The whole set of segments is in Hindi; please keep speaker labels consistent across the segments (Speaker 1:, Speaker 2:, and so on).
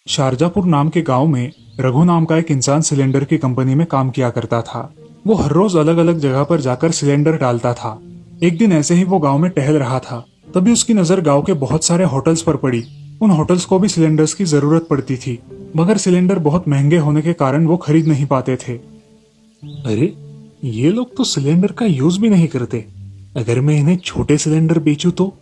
Speaker 1: शारजापुर नाम के गांव में रघु नाम का एक इंसान सिलेंडर की कंपनी में काम किया करता था। वो हर रोज अलग अलग जगह पर जाकर सिलेंडर डालता था। एक दिन ऐसे ही वो गांव में टहल रहा था, तभी उसकी नजर गांव के बहुत सारे होटल्स पर पड़ी। उन होटल्स को भी सिलेंडर्स की जरूरत पड़ती थी, मगर सिलेंडर बहुत महंगे होने के कारण वो खरीद नहीं पाते थे। अरे, ये लोग तो सिलेंडर का यूज भी नहीं करते। अगर मैं इन्हें छोटे सिलेंडर बेचूं तो?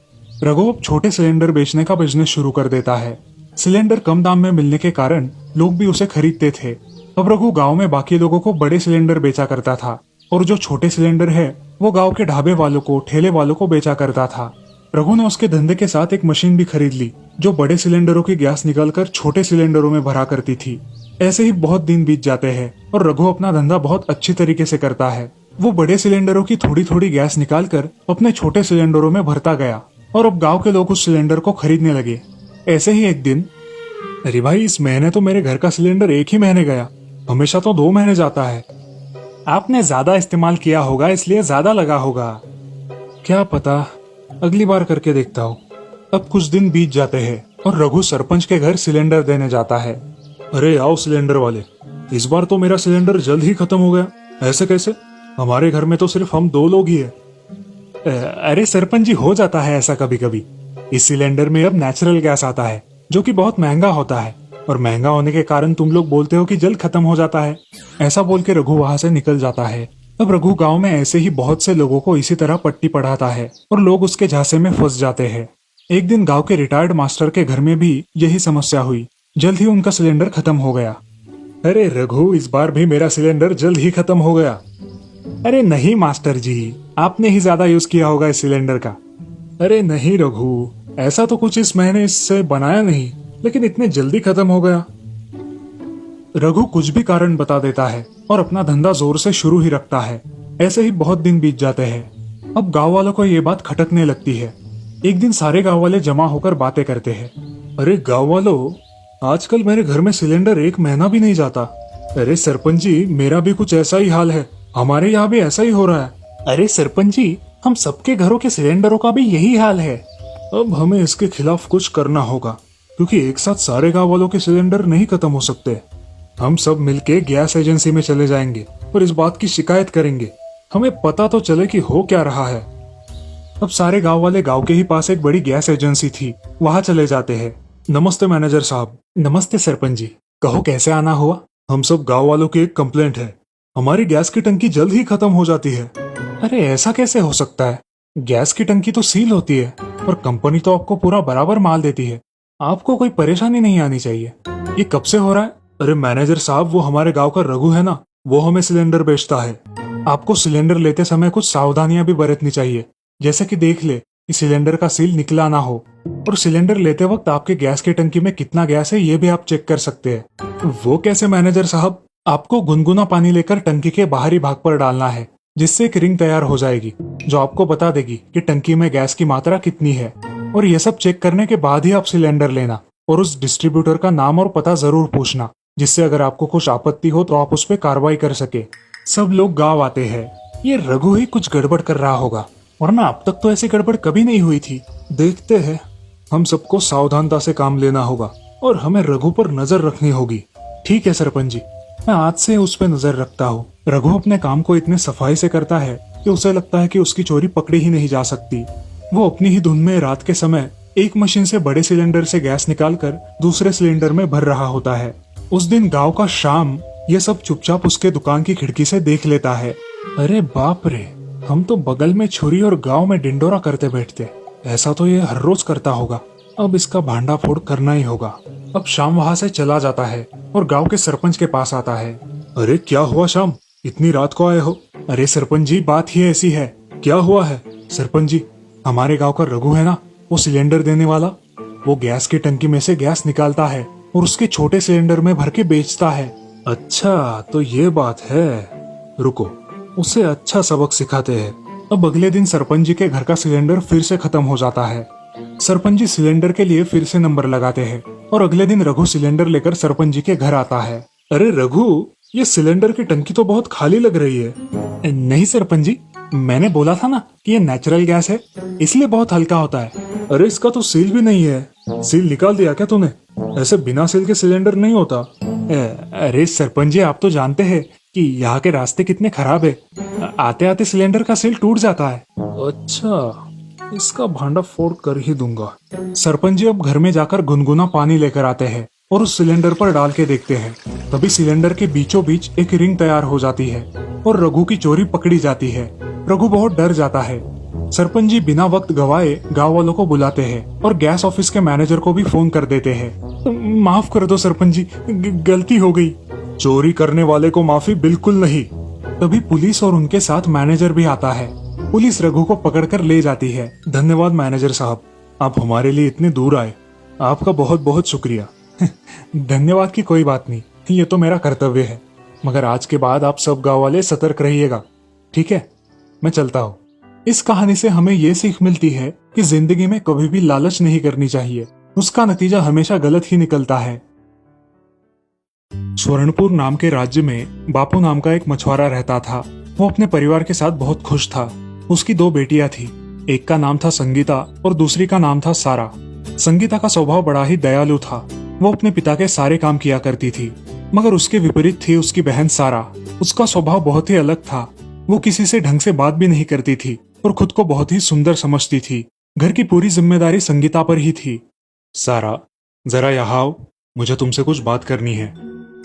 Speaker 1: रघु अब छोटे सिलेंडर बेचने का बिजनेस शुरू कर देता है। सिलेंडर कम दाम में मिलने के कारण लोग भी उसे खरीदते थे। अब रघु गांव में बाकी लोगों को बड़े सिलेंडर बेचा करता था, और जो छोटे सिलेंडर है वो गांव के ढाबे वालों को, ठेले वालों को बेचा करता था। रघु ने उसके धंधे के साथ एक मशीन भी खरीद ली, जो बड़े सिलेंडरों की गैस निकालकर छोटे सिलेंडरों में भरा करती थी। ऐसे ही बहुत दिन बीत जाते हैं और रघु अपना धंधा बहुत अच्छी तरीके से करता है। वो बड़े सिलेंडरों की थोड़ी थोड़ी गैस निकालकर अपने छोटे सिलेंडरों में भरता गया, और अब गांव के लोग उस सिलेंडर को खरीदने लगे। ऐसे ही एक दिन, अरे भाई, इस महीने तो मेरे घर का सिलेंडर एक ही महीने गया, हमेशा तो 2 महीने जाता है। आपने ज्यादा इस्तेमाल किया होगा, इसलिए ज्यादा लगा होगा। क्या पता, अगली बार करके देखता हूँ। अब कुछ दिन बीत जाते हैं और रघु सरपंच के घर सिलेंडर देने जाता है। अरे आओ सिलेंडर वाले, इस बार तो मेरा सिलेंडर जल्द ही खत्म हो गया। ऐसे कैसे? हमारे घर में तो सिर्फ हम 2 लोग ही है। अरे सरपंच जी, हो जाता है ऐसा कभी कभी। इस सिलेंडर में अब नेचुरल गैस आता है, जो कि बहुत महंगा होता है, और महंगा होने के कारण तुम लोग बोलते हो कि जल्द खत्म हो जाता है। ऐसा बोल के रघु वहां से निकल जाता है। अब रघु गांव में ऐसे ही बहुत से लोगों को इसी तरह पट्टी पढ़ाता है, और लोग उसके झांसे में फंस जाते हैं। एक दिन गांव के रिटायर्ड मास्टर के घर में भी यही समस्या हुई। जल्द ही उनका सिलेंडर खत्म हो गया। अरे रघु, इस बार भी मेरा सिलेंडर जल्द ही खत्म हो गया। अरे नहीं मास्टर जी, आपने ही ज्यादा यूज किया होगा इस सिलेंडर का। अरे नहीं रघु, ऐसा तो कुछ इस महीने इससे बनाया नहीं, लेकिन इतने जल्दी खत्म हो गया। रघु कुछ भी कारण बता देता है और अपना धंधा जोर से शुरू ही रखता है। ऐसे ही बहुत दिन बीत जाते हैं। अब गांव वालों को ये बात खटकने लगती है। एक दिन सारे गांव वाले जमा होकर बातें करते हैं। अरे गांव वालों, आजकल मेरे घर में सिलेंडर 1 महीना भी नहीं जाता। अरे सरपंच जी, मेरा भी कुछ ऐसा ही हाल है, हमारे यहाँ भी ऐसा ही हो रहा है। अरे सरपंच जी, हम सबके घरों के सिलेंडरों का भी यही हाल है। अब हमें इसके खिलाफ कुछ करना होगा, क्योंकि एक साथ सारे गांव वालों के सिलेंडर नहीं खत्म हो सकते। हम सब मिलके गैस एजेंसी में चले जाएंगे और इस बात की शिकायत करेंगे। हमें पता तो चले कि हो क्या रहा है। अब सारे गांव वाले गांव के ही पास एक बड़ी गैस एजेंसी थी, वहां चले जाते हैं। नमस्ते मैनेजर साहब। नमस्ते सरपंच जी, कहो कैसे आना हुआ? हम सब गांव वालों की एक कंप्लेंट है, हमारी गैस की टंकी जल्द ही खत्म हो जाती है। अरे ऐसा कैसे हो सकता है? गैस की टंकी तो सील होती है और कंपनी तो आपको पूरा बराबर माल देती है। आपको कोई परेशानी नहीं आनी चाहिए। ये कब से हो रहा है? अरे मैनेजर साहब, वो हमारे गांव का रघु है ना, वो हमें सिलेंडर बेचता है। आपको सिलेंडर लेते समय कुछ सावधानियां भी बरतनी चाहिए, जैसे कि देख ले कि सिलेंडर का सील निकला ना हो, और सिलेंडर लेते वक्त आपके गैस की टंकी में कितना गैस है ये भी आप चेक कर सकते हैं। वो कैसे मैनेजर साहब? आपको गुनगुना पानी लेकर टंकी के बाहरी भाग पर डालना है, जिससे एक रिंग तैयार हो जाएगी जो आपको बता देगी कि टंकी में गैस की मात्रा कितनी है। और ये सब चेक करने के बाद ही आप सिलेंडर लेना, और उस डिस्ट्रीब्यूटर का नाम और पता जरूर पूछना, जिससे अगर आपको कुछ आपत्ति हो तो आप उस पर कार्रवाई कर सके। सब लोग गाँव आते हैं। ये रघु ही कुछ गड़बड़ कर रहा होगा, वरना अब तक तो ऐसी गड़बड़ कभी नहीं हुई थी। देखते हैं, हम सबको सावधानता से काम लेना होगा और हमें रघु पर नजर रखनी होगी। ठीक है सरपंच जी, मैं आज से उस पर नजर रखता हूँ। रघु अपने काम को इतने सफाई से करता है कि उसे लगता है कि उसकी चोरी पकड़ी ही नहीं जा सकती। वो अपनी ही धुन में रात के समय एक मशीन से बड़े सिलेंडर से गैस निकालकर दूसरे सिलेंडर में भर रहा होता है। उस दिन गांव का शाम ये सब चुपचाप उसके दुकान की खिड़की से देख लेता है। अरे बाप रे, हम तो बगल में छुरी और गांव में डिंडोरा करते बैठते। ऐसा तो ये हर रोज करता होगा। अब इसका भांडा फोड़ करना ही होगा। अब शाम वहाँ से चला जाता है और गांव के सरपंच के पास आता है। अरे क्या हुआ शाम, इतनी रात को आए हो? अरे सरपंच जी, बात ही ऐसी है। क्या हुआ है? सरपंच जी, हमारे गांव का रघु है ना, वो सिलेंडर देने वाला, वो गैस की टंकी में से गैस निकालता है और उसके छोटे सिलेंडर में भर के बेचता है। अच्छा, तो ये बात है। रुको, उसे अच्छा सबक सिखाते हैं। अब अगले दिन सरपंच जी के घर का सिलेंडर फिर से खत्म हो जाता है। सरपंच जी सिलेंडर के लिए फिर से नंबर लगाते हैं और अगले दिन रघु सिलेंडर लेकर सरपंच जी के घर आता है। अरे रघु, ये सिलेंडर की टंकी तो बहुत खाली लग रही है। नहीं सरपंच जी, मैंने बोला था ना कि ये नेचुरल गैस है, इसलिए बहुत हल्का होता है। अरे इसका तो सील भी नहीं है। सील निकाल दिया क्या तूने? ऐसे बिना सील के सिलेंडर नहीं होता। अरे सरपंच जी, आप तो जानते हैं कि यहाँ के रास्ते कितने खराब है। आते आते सिलेंडर का सील टूट जाता है। अच्छा, इसका भांडा फोड़ कर ही दूंगा। सरपंच जी अब घर में जाकर गुनगुना पानी लेकर आते हैं और उस सिलेंडर पर डाल के देखते हैं। तभी सिलेंडर के बीचों बीच एक रिंग तैयार हो जाती है और रघु की चोरी पकड़ी जाती है। रघु बहुत डर जाता है। सरपंच जी बिना वक्त गवाए गांव वालों को बुलाते हैं और गैस ऑफिस के मैनेजर को भी फोन कर देते हैं। माफ कर दो सरपंच जी, गलती हो गई। चोरी करने वाले को माफी बिल्कुल नहीं। तभी पुलिस और उनके साथ मैनेजर भी आता है। पुलिस रघु को पकड़कर ले जाती है। धन्यवाद मैनेजर साहब, आप हमारे लिए इतने दूर आए, आपका बहुत बहुत शुक्रिया। धन्यवाद की कोई बात नहीं, ये तो मेरा कर्तव्य है। मगर आज के बाद आप सब गांव वाले सतर्क रहिएगा, ठीक है? मैं चलता हूँ। इस कहानी से हमें ये सीख मिलती है कि जिंदगी में कभी भी लालच नहीं करनी चाहिए, उसका नतीजा हमेशा गलत ही निकलता है। स्वर्णपुर नाम के राज्य में बापू नाम का एक मछुआरा रहता था। वो अपने परिवार के साथ बहुत खुश था। उसकी दो बेटियां थी, एक का नाम था संगीता और दूसरी का नाम था सारा। संगीता का स्वभाव बड़ा ही दयालु था। वो अपने पिता के सारे काम किया करती थी, मगर उसके विपरीत थी उसकी बहन सारा। उसका स्वभाव बहुत ही अलग था। वो किसी से ढंग से बात भी नहीं करती थी और खुद को बहुत ही सुंदर समझती थी। घर की पूरी जिम्मेदारी संगीता पर ही थी। सारा, जरा यहाँ आओ, मुझे तुमसे कुछ बात करनी है।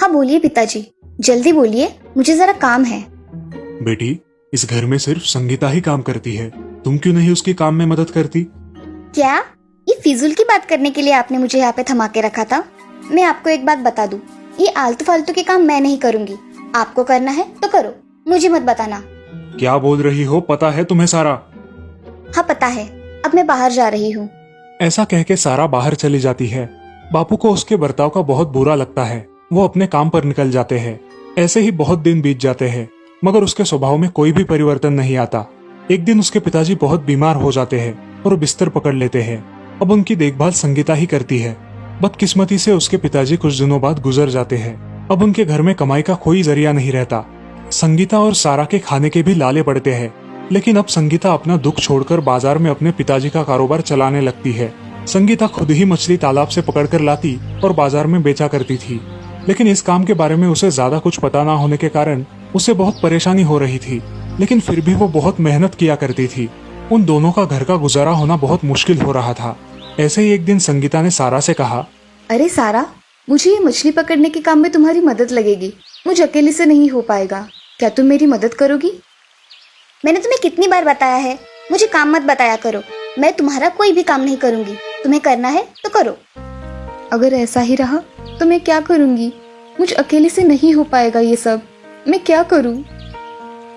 Speaker 2: हाँ बोलिए पिताजी, जल्दी बोलिए, मुझे जरा काम है।
Speaker 1: बेटी, इस घर में सिर्फ संगीता ही काम करती है, तुम क्यों नहीं उसके काम में मदद करती?
Speaker 2: क्या ये फिजूल की बात करने के लिए आपने मुझे यहाँ पे थमा के रखा था? मैं आपको एक बात बता दूं, ये आलतू फालतू के काम मैं नहीं करूंगी। आपको करना है तो करो, मुझे मत बताना।
Speaker 1: क्या बोल रही हो? पता है तुम्हें सारा?
Speaker 2: हाँ पता है, अब मैं बाहर जा रही हूँ।
Speaker 1: ऐसा कह के सारा बाहर चली जाती है। बापू को उसके बर्ताव का बहुत बुरा लगता है। वो अपने काम पर निकल जाते हैं। ऐसे ही बहुत दिन बीत जाते हैं, मगर उसके स्वभाव में कोई भी परिवर्तन नहीं आता। एक दिन उसके पिताजी बहुत बीमार हो जाते हैं और बिस्तर पकड़ लेते हैं। अब उनकी देखभाल संगीता ही करती है। बदकिस्मती से उसके पिताजी कुछ दिनों बाद गुजर जाते हैं। अब उनके घर में कमाई का कोई जरिया नहीं रहता। संगीता और सारा के खाने के भी लाले पड़ते हैं, लेकिन अब संगीता अपना दुख छोड़कर बाजार में अपने पिताजी का कारोबार चलाने लगती है। संगीता खुद ही मछली तालाब से पकड़कर लाती और बाजार में बेचा करती थी, लेकिन इस काम के बारे में उसे ज्यादा कुछ पता ना होने के कारण उसे बहुत परेशानी हो रही थी। लेकिन फिर भी वो बहुत मेहनत किया करती थी। उन दोनों का घर का गुजारा होना बहुत मुश्किल हो रहा था। ऐसे ही एक दिन संगीता ने सारा से कहा,
Speaker 2: अरे सारा, मुझे ये मछली पकड़ने के काम में तुम्हारी मदद लगेगी। मुझे अकेले से नहीं हो पाएगा, क्या तुम मेरी मदद करोगी? मैंने तुम्हें कितनी बार बताया है, मुझे काम मत बताया करो। मैं तुम्हारा कोई भी काम नहीं करूंगी, तुम्हें करना है तो करो। अगर ऐसा ही रहा तो मैं क्या करूंगी? मुझे अकेले से नहीं हो पाएगा ये सब, मैं क्या करूं?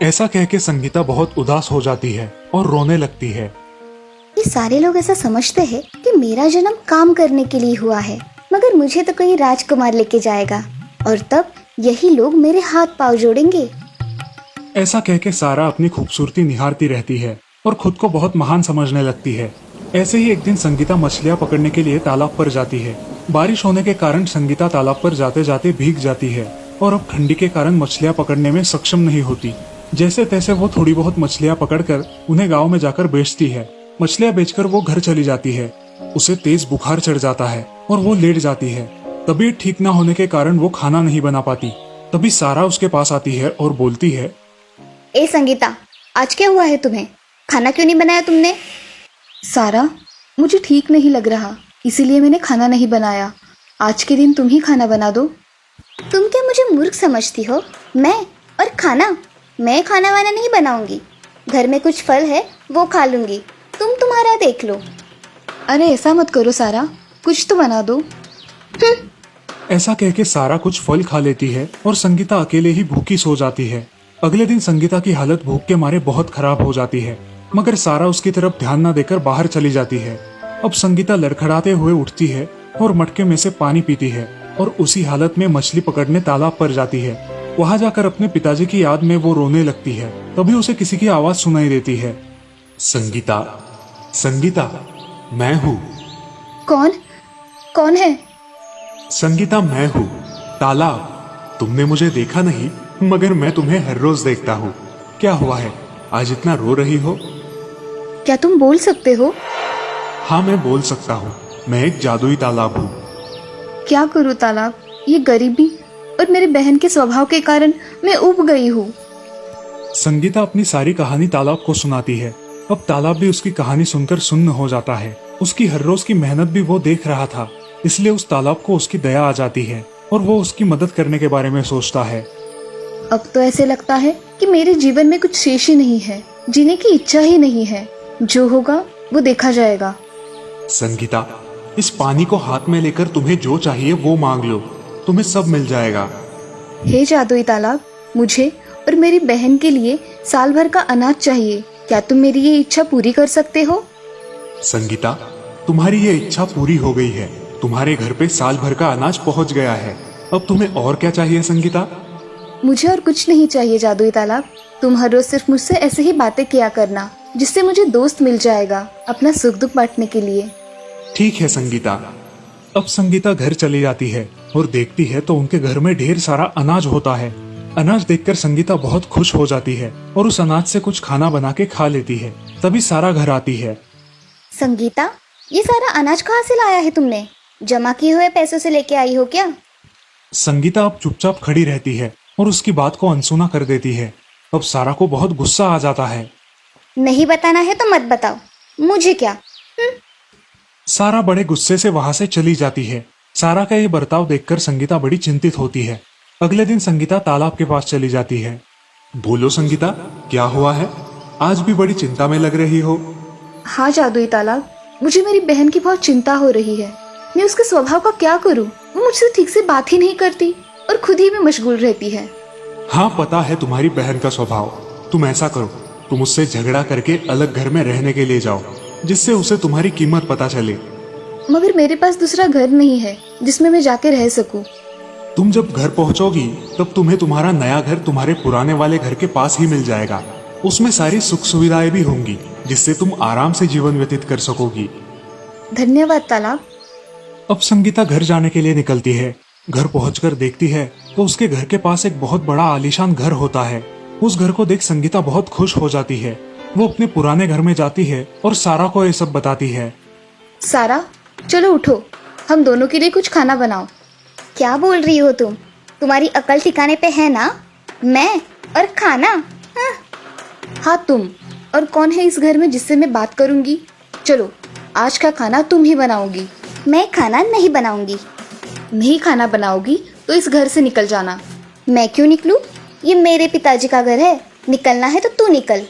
Speaker 1: ऐसा कह के संगीता बहुत उदास हो जाती है और रोने लगती है।
Speaker 2: ये सारे लोग ऐसा समझते हैं कि मेरा जन्म काम करने के लिए हुआ है, मगर मुझे तो कोई राजकुमार लेके जाएगा और तब यही लोग मेरे हाथ पांव जोड़ेंगे।
Speaker 1: ऐसा कह के सारा अपनी खूबसूरती निहारती रहती है और खुद को बहुत महान समझने लगती है। ऐसे ही एक दिन संगीता मछलियां पकड़ने के लिए तालाब पर जाती है। बारिश होने के कारण संगीता तालाब पर जाते जाते भीग जाती है और अब ठंडी के कारण मछलियां पकड़ने में सक्षम नहीं होती। जैसे तैसे वो थोड़ी बहुत मछलियां पकड़कर उन्हें गांव में जाकर बेचती है। मछलियां बेचकर वो घर चली जाती है। उसे तेज बुखार चढ़ जाता है और वो लेट जाती है। तबीयत ठीक न होने के कारण वो खाना नहीं बना पाती। तभी सारा उसके पास आती है और बोलती है,
Speaker 2: ए संगीता, आज क्या हुआ है तुम्हें? खाना क्यों नहीं बनाया तुमने? सारा, मुझे ठीक नहीं लग रहा, इसीलिए मैंने खाना नहीं बनाया। आज के दिन तुम ही खाना बना दो। तुम क्या मुझे मूर्ख समझती हो? मैं खाना वाना नहीं बनाऊंगी। घर में कुछ फल है वो खा लूंगी, तुम तुम्हारा देख लो। अरे ऐसा मत करो सारा, कुछ तो बना दो।
Speaker 1: ऐसा कह के सारा कुछ फल खा लेती है और संगीता अकेले ही भूखी सो जाती है। अगले दिन संगीता की हालत भूख के मारे बहुत खराब हो जाती है, मगर सारा उसकी तरफ ध्यान न देकर बाहर चली जाती है। अब संगीता लड़खड़ाते हुए उठती है और मटके में से पानी पीती है और उसी हालत में मछली पकड़ने तालाब पर जाती है। वहां जाकर अपने पिताजी की याद में वो रोने लगती है। तभी उसे किसी की आवाज सुनाई देती है, संगीता, संगीता, मैं हूँ।
Speaker 2: कौन है?
Speaker 1: संगीता, मैं हूँ, तालाब। तुमने मुझे देखा नहीं, मगर मैं तुम्हें हर रोज देखता हूँ। क्या हुआ है, आज इतना रो रही हो?
Speaker 2: क्या तुम बोल सकते हो?
Speaker 1: हाँ, मैं बोल सकता हूँ। मैं एक जादुई तालाब हूँ।
Speaker 2: क्या करूँ तालाब, ये गरीबी और मेरी बहन के स्वभाव के कारण मैं ऊब गई हूँ।
Speaker 1: संगीता अपनी सारी कहानी तालाब को सुनाती है। अब तालाब भी उसकी कहानी सुनकर सुन्न हो जाता है। उसकी हर रोज की मेहनत भी वो देख रहा था, इसलिए उस तालाब को उसकी दया आ जाती है और वो उसकी मदद करने के बारे में सोचता है।
Speaker 2: अब तो ऐसे लगता है कि मेरे जीवन में कुछ शेष ही नहीं है, जीने की इच्छा ही नहीं है। जो होगा वो देखा जाएगा।
Speaker 1: संगीता, इस पानी को हाथ में लेकर तुम्हें जो चाहिए वो मांग लो, तुम्हें सब मिल जाएगा।
Speaker 2: हे जादुई तालाब, मुझे और मेरी बहन के लिए साल भर का अनाज चाहिए। क्या तुम मेरी ये इच्छा पूरी कर सकते हो?
Speaker 1: संगीता, तुम्हारी ये इच्छा पूरी हो गई है। तुम्हारे घर पे साल भर का अनाज पहुंच गया है। अब तुम्हें और क्या चाहिए संगीता?
Speaker 2: मुझे और कुछ नहीं चाहिए जादुई तालाब। तुम हर रोज सिर्फ मुझसे ऐसे ही बातें किया करना, जिससे मुझे दोस्त मिल जाएगा अपना सुख दुख बांटने के लिए।
Speaker 1: ठीक है संगीता। अब संगीता घर चली जाती है और देखती है तो उनके घर में ढेर सारा अनाज होता है। अनाज देखकर संगीता बहुत खुश हो जाती है और उस अनाज से कुछ खाना बना के खा लेती है। तभी सारा घर आती है।
Speaker 2: संगीता, ये सारा अनाज कहाँ से लाया है तुमने? जमा किए हुए पैसों से लेके आई हो क्या?
Speaker 1: संगीता अब चुपचाप खड़ी रहती है और उसकी बात को अनसुना कर देती है। अब सारा को बहुत गुस्सा आ जाता है।
Speaker 2: नहीं बताना है तो मत बताओ, मुझे क्या।
Speaker 1: सारा बड़े गुस्से से वहां से चली जाती है। सारा का ये बर्ताव देखकर संगीता बड़ी चिंतित होती है। अगले दिन संगीता तालाब के पास चली जाती है। बोलो संगीता, क्या हुआ है? आज भी बड़ी चिंता में लग रही हो।
Speaker 2: हाँ जादुई तालाब, मुझे मेरी बहन की बहुत चिंता हो रही है। मैं उसके स्वभाव का क्या करूं? वो मुझसे ठीक से बात ही नहीं करती और खुद ही में मशगूल रहती है।
Speaker 1: हाँ, पता है तुम्हारी बहन का स्वभाव। तुम ऐसा करो, तुम उससे झगड़ा करके अलग घर में रहने के लिए जाओ, जिससे उसे तुम्हारी कीमत पता चले।
Speaker 2: मगर मेरे पास दूसरा घर नहीं है जिसमें मैं जाके रह सकूं।
Speaker 1: तुम जब घर पहुंचोगी तब तुम्हें तुम्हारा नया घर तुम्हारे पुराने वाले घर के पास ही मिल जाएगा। उसमें सारी सुख सुविधाएं भी होंगी, जिससे तुम आराम से जीवन व्यतीत कर सकोगी।
Speaker 2: धन्यवाद तालाब।
Speaker 1: अब संगीता घर जाने के लिए निकलती है। घर पहुंचकर देखती है तो उसके घर के पास एक बहुत बड़ा आलीशान घर होता है। उस घर को देख संगीता बहुत खुश हो जाती है। वो अपने पुराने घर में जाती है और सारा को ये सब बताती है।
Speaker 2: सारा, चलो उठो, हम दोनों के लिए कुछ खाना बनाओ। क्या बोल रही हो तुम? तुम्हारी अकल ठिकाने पे है ना? मैं और खाना? हाँ तुम। और कौन है इस घर में जिससे मैं बात करूंगी? चलो, आज का खाना तुम ही बनाओगी। मैं खाना नहीं बनाऊंगी। नहीं खाना बनाओगी तो इस घर से निकल जाना। मैं क्यों निकलूं? ये मेरे पिताजी का घर है। निकलना है तो तू निकल।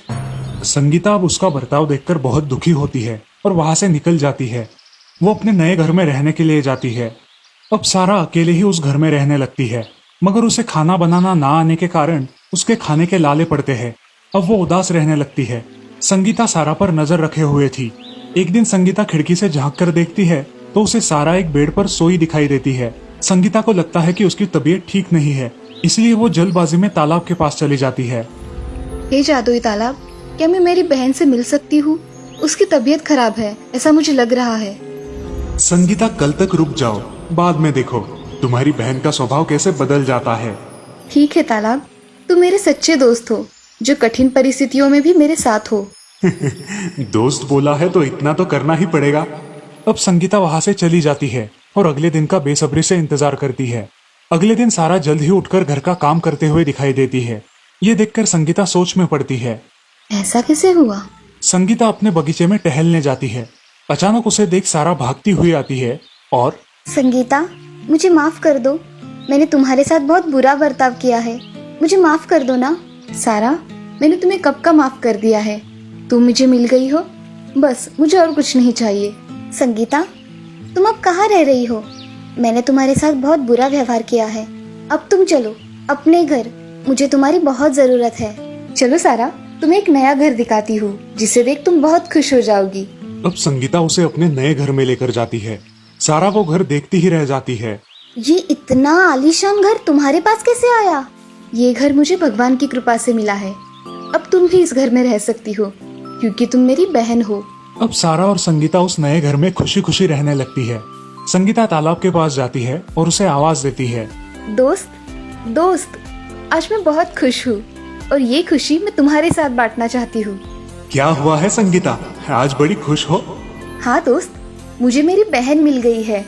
Speaker 1: संगीता अब उसका बर्ताव देखकर बहुत दुखी होती है और वहां से निकल जाती है। वो अपने नए घर में रहने के लिए जाती है। अब सारा अकेले ही उस घर में रहने लगती है, मगर उसे खाना बनाना ना आने के कारण उसके खाने के लाले पड़ते हैं। अब वो उदास रहने लगती है। संगीता सारा पर नजर रखे हुए थी। एक दिन संगीता खिड़की से झांक कर देखती है तो उसे सारा एक बेड पर सोई दिखाई देती है। संगीता को लगता है कि उसकी तबीयत ठीक नहीं है, इसलिए वो जल्दबाजी में तालाब के पास चली जाती है।
Speaker 2: हे जादुई तालाब, क्या मैं मेरी बहन से मिल सकती हूँ? उसकी तबीयत खराब है, ऐसा मुझे लग रहा है।
Speaker 1: संगीता, कल तक रुक जाओ, बाद में देखो तुम्हारी बहन का स्वभाव कैसे बदल जाता है।
Speaker 2: ठीक है तालाब, तुम मेरे सच्चे दोस्त हो, जो कठिन परिस्थितियों में भी मेरे साथ हो।
Speaker 1: दोस्त बोला है तो इतना तो करना ही पड़ेगा। अब संगीता वहां से चली जाती है और अगले दिन का बेसब्री से इंतजार करती है। अगले दिन सारा जल्द ही उठकर घर का काम करते हुए दिखाई देती है। ये देखकर संगीता सोच में पड़ती है।
Speaker 2: ऐसा कैसे हुआ?
Speaker 1: संगीता अपने बगीचे में टहलने जाती है। अचानक उसे देख सारा भागती हुई आती है और
Speaker 2: संगीता, मुझे माफ कर दो। मैंने तुम्हारे साथ बहुत बुरा बर्ताव किया है, मुझे माफ कर दो ना। सारा, मैंने तुम्हें कब का माफ कर दिया है। तुम मुझे मिल गई हो, बस मुझे और कुछ नहीं चाहिए। संगीता, तुम अब कहाँ रह रही हो? मैंने तुम्हारे साथ बहुत बुरा व्यवहार किया है। अब तुम चलो अपने घर, मुझे तुम्हारी बहुत जरूरत है। चलो सारा, तुम्हें एक नया घर दिखाती हूँ, जिसे देख तुम बहुत खुश हो जाओगी।
Speaker 1: अब संगीता उसे अपने नए घर में लेकर जाती है। सारा वो घर देखती ही रह जाती है।
Speaker 2: ये इतना आलीशान घर तुम्हारे पास कैसे आया? ये घर मुझे भगवान की कृपा से मिला है। अब तुम भी इस घर में रह सकती हो, क्योंकि तुम मेरी बहन हो।
Speaker 1: अब सारा और संगीता उस नए घर में खुशी खुशी रहने लगती है। संगीता तालाब के पास जाती है और उसे आवाज देती है।
Speaker 2: दोस्त, दोस्त, आज मैं बहुत खुश हूँ और ये खुशी मैं तुम्हारे साथ बांटना चाहती हूँ।
Speaker 1: क्या हुआ है संगीता, आज बड़ी खुश हो?
Speaker 2: हाँ दोस्त, मुझे मेरी बहन मिल गई है।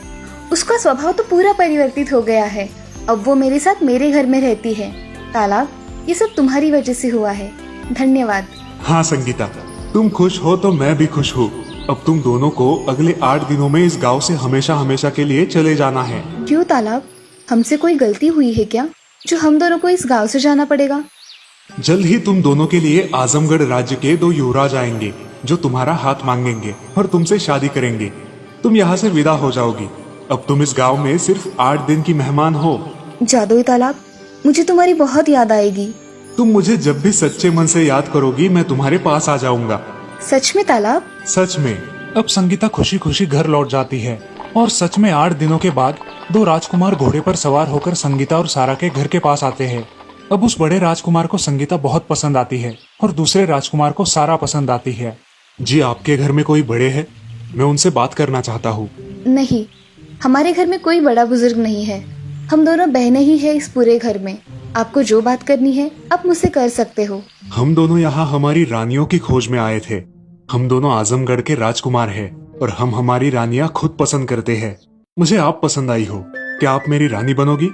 Speaker 2: उसका स्वभाव तो पूरा परिवर्तित हो गया है। अब वो मेरे साथ मेरे घर में रहती है। तालाब, ये सब तुम्हारी वजह से हुआ है। धन्यवाद।
Speaker 1: हाँ संगीता, तुम खुश हो तो मैं भी खुश हूँ। अब तुम दोनों को अगले 8 दिनों में इस गांव से हमेशा हमेशा के लिए चले जाना है।
Speaker 2: क्यों तालाब, हमसे कोई गलती हुई है क्या जो हम दोनों को इस गांव से जाना पड़ेगा?
Speaker 1: जल्द ही तुम दोनों के लिए आजमगढ़ राज्य के 2 युवराज आएंगे जो तुम्हारा हाथ मांगेंगे और तुमसे शादी करेंगे। तुम यहाँ से विदा हो जाओगी। अब तुम इस गांव में सिर्फ 8 दिन की मेहमान हो।
Speaker 2: जादुई तालाब, मुझे तुम्हारी बहुत याद आएगी।
Speaker 1: तुम मुझे जब भी सच्चे मन से याद करोगी मैं तुम्हारे पास आ जाऊंगा।
Speaker 2: सच में तालाब?
Speaker 1: सच में। अब संगीता खुशी खुशी घर लौट जाती है और सच में 8 दिनों के बाद 2 राजकुमार घोड़े पर सवार होकर संगीता और सारा के घर के पास आते हैं। अब उस बड़े राजकुमार को संगीता बहुत पसंद आती है और दूसरे राजकुमार को सारा पसंद आती है। जी, आपके घर में कोई बड़े हैं? मैं उनसे बात करना चाहता हूँ।
Speaker 2: नहीं, हमारे घर में कोई बड़ा बुजुर्ग नहीं है। हम दोनों बहनें ही हैं इस पूरे घर में। आपको जो बात करनी है आप मुझसे कर सकते हो।
Speaker 1: हम दोनों यहाँ हमारी रानियों की खोज में आए थे। हम दोनों आजमगढ़ के राजकुमार हैं और हम हमारी रानियाँ खुद पसंद करते हैं। मुझे आप पसंद आई हो। क्या आप मेरी रानी बनोगी?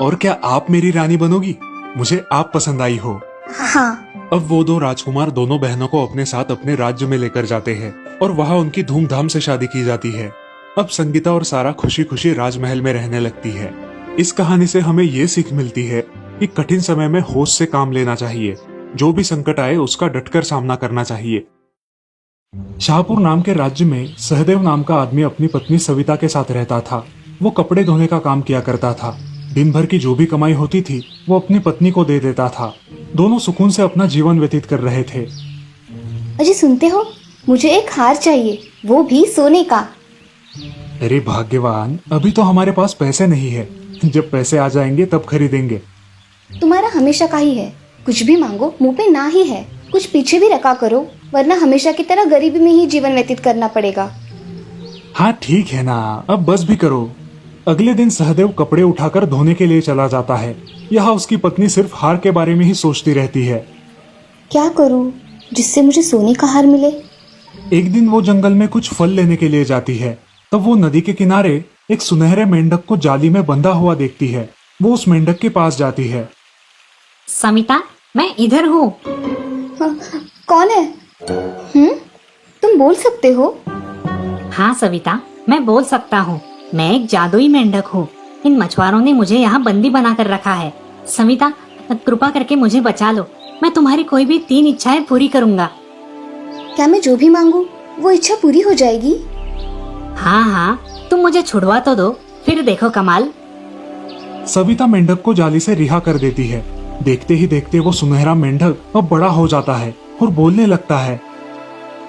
Speaker 1: और क्या आप मेरी रानी बनोगी? मुझे आप पसंद आई हो।
Speaker 2: हाँ।
Speaker 1: अब वो 2 राजकुमार दोनों बहनों को अपने साथ अपने राज्य में लेकर जाते हैं और वहाँ उनकी धूमधाम से शादी की जाती है। अब संगीता और सारा खुशी खुशी राजमहल में रहने लगती है। इस कहानी से हमें ये सीख मिलती है कि कठिन समय में होश से काम लेना चाहिए। जो भी संकट आए उसका डटकर सामना करना चाहिए। शाहपुर नाम के राज्य में सहदेव नाम का आदमी अपनी पत्नी सविता के साथ रहता था। वो कपड़े धोने का काम किया करता था। दिन भर की जो भी कमाई होती थी वो अपनी पत्नी को दे देता था। दोनों सुकून से अपना जीवन व्यतीत कर रहे थे।
Speaker 2: अजी सुनते हो, मुझे एक हार चाहिए, वो भी सोने का।
Speaker 1: अरे भाग्यवान, अभी तो हमारे पास पैसे नहीं है। जब पैसे आ जाएंगे तब खरीदेंगे।
Speaker 2: तुम्हारा हमेशा का ही है, कुछ भी मांगो मुंह पे ना ही है। कुछ पीछे भी रखा करो, वरना हमेशा की तरह गरीबी में ही जीवन व्यतीत करना पड़ेगा।
Speaker 1: हाँ ठीक है ना, अब बस भी करो। अगले दिन सहदेव कपड़े उठाकर धोने के लिए चला जाता है। यहाँ उसकी पत्नी सिर्फ हार के बारे में ही सोचती रहती है।
Speaker 2: क्या करूं जिससे मुझे सोने का हार मिले?
Speaker 1: एक दिन वो जंगल में कुछ फल लेने के लिए जाती है। तब वो नदी के किनारे एक सुनहरे मेंढक को जाली में बंधा हुआ देखती है। वो उस मेंढक के पास जाती है।
Speaker 3: समिता, मैं इधर हूँ।
Speaker 2: कौन है? तुम बोल सकते हो?
Speaker 3: हाँ सविता, मैं बोल सकता हूँ। मैं एक जादुई मेंढक हूँ। इन मछुआरों ने मुझे यहाँ बंदी बनाकर रखा है। समिता, कृपा करके मुझे बचा लो। मैं तुम्हारी कोई भी 3 इच्छाएं पूरी करूँगा।
Speaker 2: क्या मैं जो भी मांगू वो इच्छा पूरी हो जाएगी?
Speaker 3: हाँ हाँ, तुम मुझे छुड़वा तो दो, फिर देखो कमाल।
Speaker 1: सविता मेंढक को जाली से रिहा कर देती है। देखते ही देखते वो सुनहरा मेंढक अब बड़ा हो जाता है और बोलने लगता है।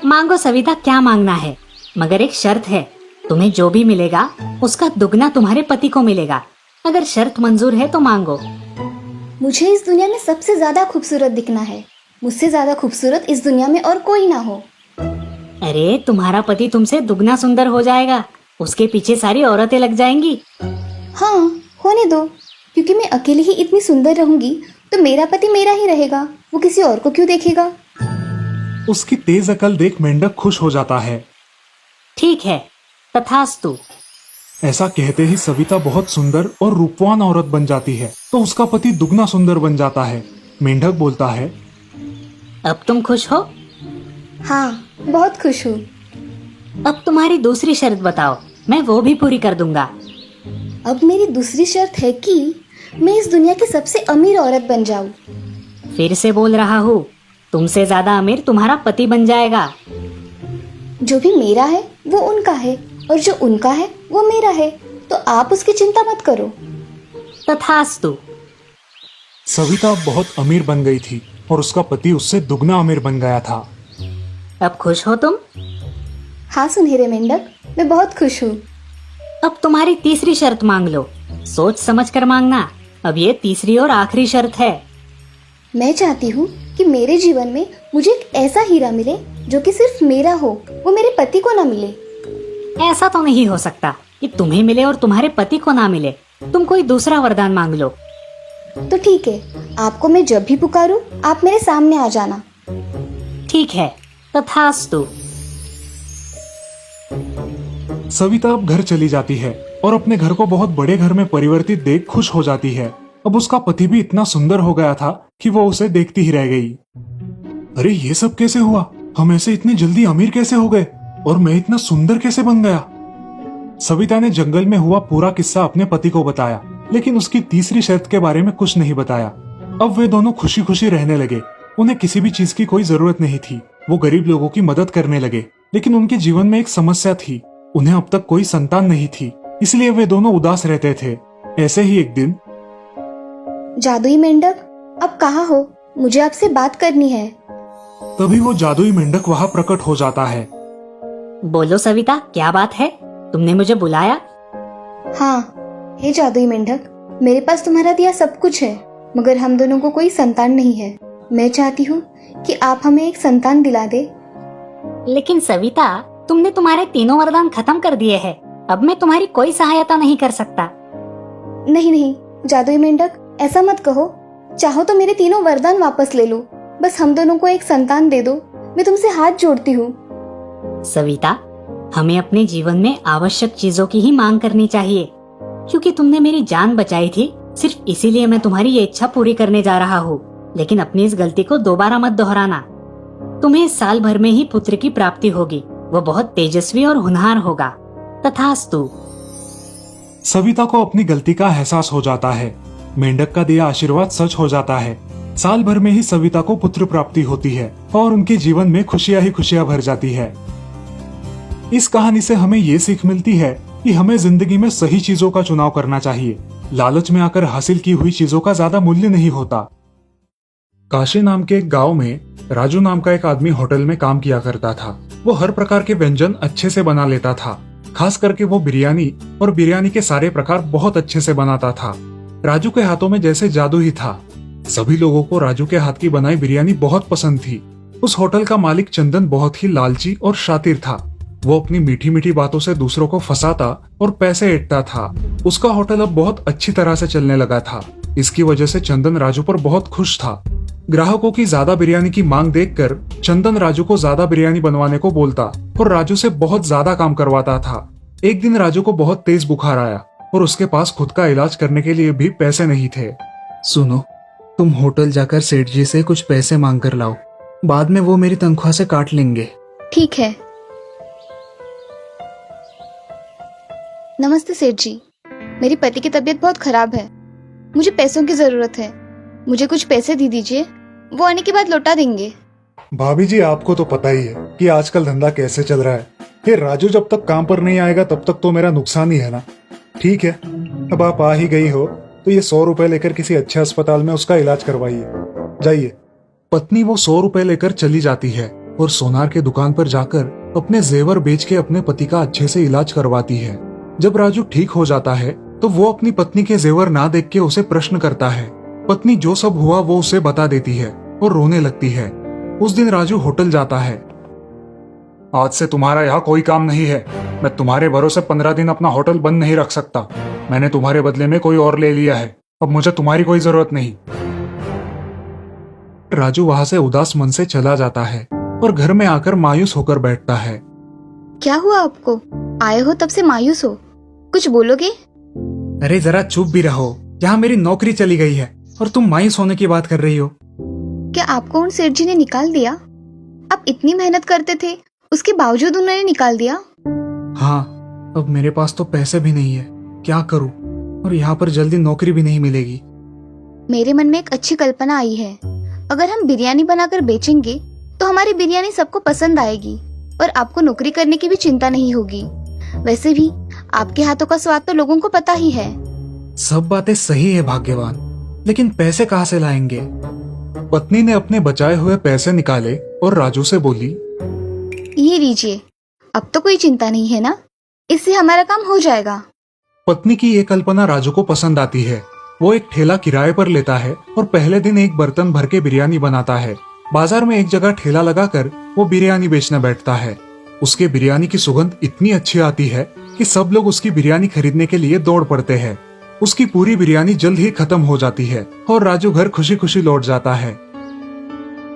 Speaker 3: मांगो सविता, क्या मांगना है, मगर एक शर्त है। तुम्हें जो भी मिलेगा उसका दुगना तुम्हारे पति को मिलेगा। अगर शर्त मंजूर है तो मांगो।
Speaker 2: मुझे इस दुनिया में सबसे ज्यादा खूबसूरत दिखना है। मुझसे ज्यादा खूबसूरत इस दुनिया में और कोई ना हो।
Speaker 3: अरे तुम्हारा पति तुमसे दुगना सुंदर हो जाएगा। उसके पीछे सारी औरतें लग जाएंगी।
Speaker 2: हाँ, होने दो, क्योंकि मैं अकेली ही इतनी सुंदर रहूंगी तो मेरा पति मेरा ही रहेगा। वो किसी और को क्यों देखेगा?
Speaker 1: उसकी तेज अकल देख मेंढक खुश हो जाता है।
Speaker 3: ठीक है, तथास्तु।
Speaker 1: ऐसा कहते ही सविता बहुत सुंदर और रूपवान औरत बन जाती है तो उसका पति दुगना सुंदर बन जाता है। मेंढक बोलता है,
Speaker 3: अब तुम खुश हो?
Speaker 2: हाँ, बहुत खुश हूँ।
Speaker 3: अब तुम्हारी दूसरी शर्त बताओ, मैं वो भी पूरी कर दूंगा।
Speaker 2: अब मेरी दूसरी शर्त है कि मैं इस दुनिया की सबसे अमीर औरत बन जाऊं।
Speaker 3: फिर से बोल रहा हूँ, तुमसे ज्यादा अमीर तुम्हारा पति बन जाएगा।
Speaker 2: जो भी मेरा है वो उनका है और जो उनका है वो मेरा है, तो आप उसकी चिंता मत करो।
Speaker 3: तथास्तु।
Speaker 1: सविता बहुत अमीर बन गई थी और उसका पति उससे दुगना अमीर बन गया था।
Speaker 3: अब खुश हो तुम?
Speaker 2: हाँ सुनहरे मेंढक, मैं बहुत खुश हूँ।
Speaker 3: अब तुम्हारी तीसरी शर्त मांग लो। सोच समझ कर मांगना। अब ये तीसरी और आखिरी शर्त है।
Speaker 2: मैं चाहती हूँ कि मेरे जीवन में मुझे एक ऐसा हीरा मिले जो कि सिर्फ मेरा हो, वो मेरे पति को ना मिले।
Speaker 3: ऐसा तो नहीं हो सकता कि तुम्हें मिले और तुम्हारे पति को ना मिले। तुम कोई दूसरा वरदान मांग लो।
Speaker 2: तो ठीक है, आपको मैं जब भी पुकारूं आप मेरे सामने आ जाना।
Speaker 3: ठीक है, तथास्तु।
Speaker 1: सविता अब घर चली जाती है और अपने घर को बहुत बड़े घर में परिवर्तित देख खुश हो जाती है। अब उसका पति भी इतना सुंदर हो गया था कि वो उसे देखती ही रह गई। अरे ये सब कैसे हुआ? हम ऐसे इतने जल्दी अमीर कैसे हो गए? और मैं इतना सुंदर कैसे बन गया? सविता ने जंगल में हुआ पूरा किस्सा अपने पति को बताया, लेकिन उसकी तीसरी शर्त के बारे में कुछ नहीं बताया। अब वे दोनों खुशी खुशी रहने लगे। उन्हें किसी भी चीज की कोई जरूरत नहीं थी। वो गरीब लोगों की मदद करने लगे, लेकिन उनके जीवन में एक समस्या थी। उन्हें अब तक कोई संतान नहीं थी, इसलिए वे दोनों उदास रहते थे। ऐसे ही एक दिन,
Speaker 2: जादुई मेंढक, अब कहाँ हो? मुझे आपसे बात करनी है।
Speaker 1: तभी वो जादुई मेंढक वहां प्रकट हो जाता है।
Speaker 3: बोलो सविता, क्या बात है? तुमने मुझे बुलाया?
Speaker 2: हाँ, हे जादुई मेंढक, मेरे पास तुम्हारा दिया सब कुछ है, मगर हम दोनों को कोई संतान नहीं है। मैं चाहती हूँ कि आप हमें एक संतान दिला दे।
Speaker 3: लेकिन सविता, तुमने तुम्हारे तीनों वरदान खत्म कर दिए हैं। अब मैं तुम्हारी कोई सहायता नहीं कर सकता।
Speaker 2: नहीं नहीं जादुई मेंढक, ऐसा मत कहो। चाहो तो मेरे तीनों वरदान वापस ले लो, बस हम दोनों को एक संतान दे दो। मैं तुमसे हाथ जोड़ती हूँ।
Speaker 3: सविता, हमें अपने जीवन में आवश्यक चीजों की ही मांग करनी चाहिए। क्योंकि तुमने मेरी जान बचाई थी, सिर्फ इसीलिए मैं तुम्हारी ये इच्छा पूरी करने जा रहा हूँ। लेकिन अपनी इस गलती को दोबारा मत दोहराना। तुम्हें इस साल भर में ही पुत्र की प्राप्ति होगी। वो बहुत तेजस्वी और होनहार होगा। तथास्तु।
Speaker 1: सविता को अपनी गलती का एहसास हो जाता है। मेंढक का दिया आशीर्वाद सच हो जाता है। साल भर में ही सविता को पुत्र प्राप्ति होती है और उनके जीवन में खुशियां ही खुशियां भर जाती है। इस कहानी से हमें ये सीख मिलती है कि हमें जिंदगी में सही चीजों का चुनाव करना चाहिए। लालच में आकर हासिल की हुई चीजों का ज्यादा मूल्य नहीं होता। काशी नाम के एक गांव में राजू नाम का एक आदमी होटल में काम किया करता था। वो हर प्रकार के व्यंजन अच्छे से बना लेता था। खास करके वो बिरयानी और बिरयानी के सारे प्रकार बहुत अच्छे से बनाता था। राजू के हाथों में जैसे जादू ही था। सभी लोगों को राजू के हाथ की बनाई बिरयानी बहुत पसंद थी। उस होटल का मालिक चंदन बहुत ही लालची और शातिर था। वो अपनी मीठी मीठी बातों से दूसरों को फंसाता और पैसे ऐंठता था। उसका होटल अब बहुत अच्छी तरह से चलने लगा था। इसकी वजह से चंदन राजू पर बहुत खुश था। ग्राहकों की ज्यादा बिरयानी की मांग देखकर चंदन राजू को ज्यादा बिरयानी बनवाने को बोलता और राजू से बहुत ज्यादा काम करवाता था। एक दिन राजू को बहुत तेज बुखार आया और उसके पास खुद का इलाज करने के लिए भी पैसे नहीं थे।
Speaker 4: सुनो, तुम होटल जाकर सेठ जी से कुछ पैसे मांग कर लाओ। बाद में वो मेरी तनख्वाह से काट लेंगे।
Speaker 2: ठीक है। नमस्ते सेठ जी, मेरी पति की तबीयत बहुत खराब है। मुझे पैसों की जरूरत है। मुझे कुछ पैसे दे दीजिए, वो आने के बाद लौटा देंगे।
Speaker 1: भाभी जी, आपको तो पता ही है कि आजकल धंधा कैसे चल रहा है। फिर राजू जब तक काम पर नहीं आएगा तब तक तो मेरा नुकसान ही है ना। ठीक है, अब आप आ ही गई हो तो ये 100 रुपए लेकर किसी अच्छे अस्पताल में उसका इलाज करवाइए। जाइए। पत्नी वो 100 रुपए लेकर चली जाती है और सोनार के दुकान पर जाकर अपने जेवर बेच के अपने पति का अच्छे से इलाज करवाती है। जब राजू ठीक हो जाता है तो वो अपनी पत्नी के जेवर ना देख के उसे प्रश्न करता है। पत्नी जो सब हुआ वो उसे बता देती है और रोने लगती है। उस दिन राजू होटल जाता है। आज से तुम्हारा यहाँ कोई काम नहीं है। मैं तुम्हारे भरोसे 15 दिन अपना होटल बंद नहीं रख सकता। मैंने तुम्हारे बदले में कोई और ले लिया है। अब मुझे तुम्हारी कोई जरूरत नहीं। राजू वहां से उदास मन से चला जाता है और घर में आकर मायूस होकर बैठता है।
Speaker 2: क्या हुआ आपको? आए हो तब से मायूस हो, कुछ बोलोगे?
Speaker 4: अरे जरा चुप भी रहो। यहाँ मेरी नौकरी चली गई है और तुम मायूस होने की बात कर रही हो।
Speaker 2: क्या आपको उन सेठ जी ने निकाल दिया? आप इतनी मेहनत करते थे, उसके बावजूद उन्होंने निकाल दिया?
Speaker 4: हाँ, अब मेरे पास तो पैसे भी नहीं है। क्या करूँ? और यहाँ पर जल्दी नौकरी भी नहीं मिलेगी।
Speaker 2: मेरे मन में एक अच्छी कल्पना आई है। अगर हम बिरयानी बनाकर बेचेंगे तो हमारी बिरयानी सबको पसंद आएगी और आपको नौकरी करने की भी चिंता नहीं होगी। वैसे भी आपके हाथों का स्वाद तो लोगों को पता ही है।
Speaker 4: सब बातें सही है भाग्यवान, लेकिन पैसे कहाँ से लाएंगे?
Speaker 1: पत्नी ने अपने बचाए हुए पैसे निकाले और राजू से बोली,
Speaker 2: ये लीजिए, अब तो कोई चिंता नहीं है ना, इससे हमारा काम हो जाएगा।
Speaker 1: पत्नी की ये कल्पना राजू को पसंद आती है। वो एक ठेला किराए पर लेता है और पहले दिन एक बर्तन भर के बिरयानी बनाता है। बाजार में एक जगह ठेला लगाकर वो बिरयानी बेचने बैठता है। उसके बिरयानी की सुगंध इतनी अच्छी आती है कि सब लोग उसकी बिरयानी खरीदने के लिए दौड़ पड़ते हैं। उसकी पूरी बिरयानी जल्द ही खत्म हो जाती है और राजू घर खुशी खुशी लौट जाता है।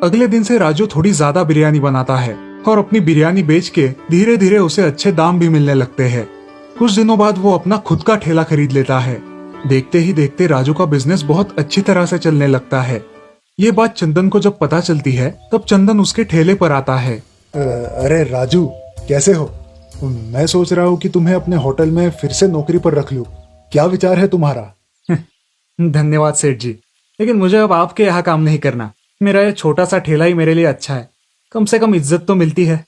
Speaker 1: अगले दिन से राजू थोड़ी ज्यादा बिरयानी बनाता है और अपनी बिरयानी बेच के धीरे धीरे उसे अच्छे दाम भी मिलने लगते हैं। कुछ दिनों बाद वो अपना खुद का ठेला खरीद लेता है। देखते ही देखते राजू का बिजनेस बहुत अच्छी तरह से चलने लगता है। ये बात चंदन को जब पता चलती है तब चंदन उसके ठेले पर आता है।
Speaker 5: अरे राजू, कैसे हो? मैं सोच रहा हूँ कि तुम्हें अपने होटल में फिर से नौकरी पर रख लूं। क्या विचार है तुम्हारा?
Speaker 4: धन्यवाद सेठ जी, लेकिन मुझे अब आपके यहाँ काम नहीं करना। मेरा ये छोटा सा ठेला ही मेरे लिए अच्छा है, कम से कम इज्जत तो मिलती है।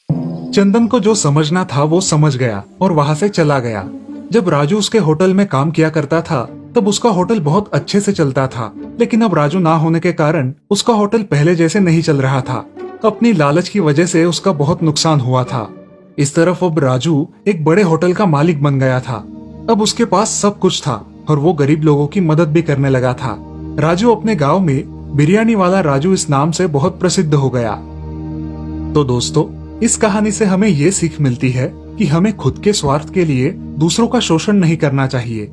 Speaker 1: चंदन को जो समझना था वो समझ गया और वहां से चला गया। जब राजू उसके होटल में काम किया करता था तब उसका होटल बहुत अच्छे से चलता था, लेकिन अब राजू ना होने के कारण उसका होटल पहले जैसे नहीं चल रहा था। अपनी लालच की वजह से उसका बहुत नुकसान हुआ था। इस तरफ अब राजू एक बड़े होटल का मालिक बन गया था। अब उसके पास सब कुछ था और वो गरीब लोगों की मदद भी करने लगा था। राजू अपने गांव में बिरयानी वाला राजू इस नाम से बहुत प्रसिद्ध हो गया। तो दोस्तों, इस कहानी से हमें ये सीख मिलती है कि हमें खुद के स्वार्थ के लिए दूसरों का शोषण नहीं करना चाहिए।